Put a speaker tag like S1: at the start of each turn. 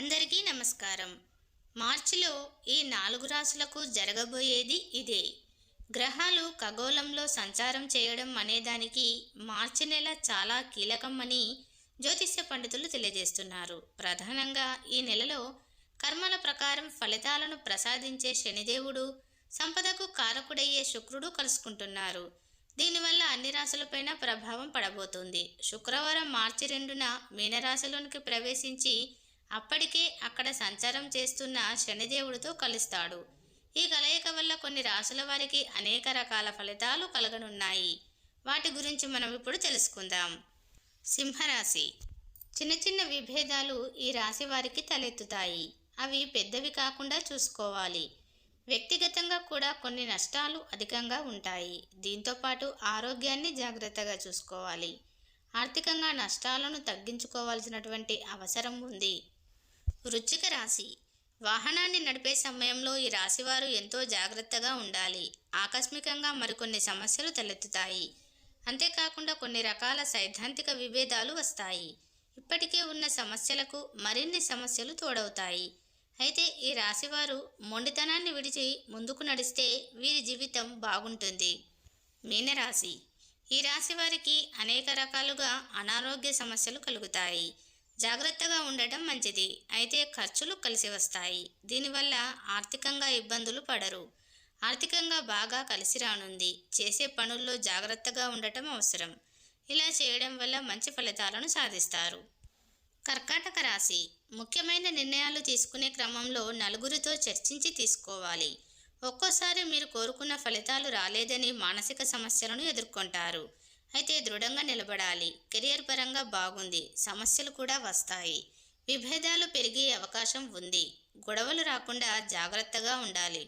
S1: అందరికీ నమస్కారం. మార్చిలో ఈ 4 రాశులకు జరగబోయేది ఇదే. గ్రహాలు ఖగోళంలో సంచారం చేయడం అనేదానికి మార్చి నెల చాలా కీలకం అని జ్యోతిష్య పండితులు తెలియజేస్తున్నారు. ప్రధానంగా ఈ నెలలో కర్మల ప్రకారం ఫలితాలను ప్రసాదించే శనిదేవుడు, సంపదకు కారకుడయ్యే శుక్రుడు కలుసుకుంటున్నారు. దీనివల్ల అన్ని రాశులపైన ప్రభావం పడబోతుంది. శుక్రవారం మార్చి 2న మీనరాశిలోనికి ప్రవేశించి అప్పటికే అక్కడ సంచారం చేస్తున్న శనిదేవుడితో కలుస్తాడు. ఈ కలయిక వల్ల కొన్ని రాశుల వారికి అనేక రకాల ఫలితాలు కలగనున్నాయి. వాటి గురించి మనం ఇప్పుడు తెలుసుకుందాం. సింహరాశి. చిన్న చిన్న విభేదాలు ఈ రాశి వారికి తలెత్తుతాయి. అవి పెద్దవి కాకుండా చూసుకోవాలి. వ్యక్తిగతంగా కూడా కొన్ని నష్టాలు అధికంగా ఉంటాయి. దీంతోపాటు ఆరోగ్యాన్ని జాగ్రత్తగా చూసుకోవాలి. ఆర్థికంగా నష్టాలను తగ్గించుకోవాల్సినటువంటి అవసరం ఉంది. వృశ్చిక రాశి. వాహనాన్ని నడిపే సమయంలో ఈ రాశివారు ఎంతో జాగ్రత్తగా ఉండాలి. ఆకస్మికంగా మరికొన్ని సమస్యలు తలెత్తుతాయి. అంతేకాకుండా కొన్ని రకాల సైద్ధాంతిక విభేదాలు వస్తాయి. ఇప్పటికే ఉన్న సమస్యలకు మరిన్ని సమస్యలు తోడవుతాయి. అయితే ఈ రాశివారు మొండితనాన్ని విడిచి ముందుకు నడిస్తే వీరి జీవితం బాగుంటుంది. మీనరాశి. ఈ రాశి వారికి అనేక రకాలుగా అనారోగ్య సమస్యలు కలుగుతాయి. జాగ్రత్తగా ఉండటం మంచిది. అయితే ఖర్చులు కలిసి వస్తాయి. దీనివల్ల ఆర్థికంగా ఇబ్బందులు పడరు. ఆర్థికంగా బాగా కలిసి రానుంది. చేసే పనుల్లో జాగ్రత్తగా ఉండటం అవసరం. ఇలా చేయడం వల్ల మంచి ఫలితాలను సాధిస్తారు. కర్కాటక రాశి. ముఖ్యమైన నిర్ణయాలు తీసుకునే క్రమంలో నలుగురితో చర్చించి తీసుకోవాలి. ఒక్కోసారి మీరు కోరుకున్న ఫలితాలు రాలేదని మానసిక సమస్యలను ఎదుర్కొంటారు. అయితే దృఢంగా నిలబడాలి. కెరియర్ పరంగా బాగుంది. సమస్యలు కూడా వస్తాయి. విభేదాలు పెరిగే అవకాశం ఉంది. గొడవలు రాకుండా జాగ్రత్తగా ఉండాలి.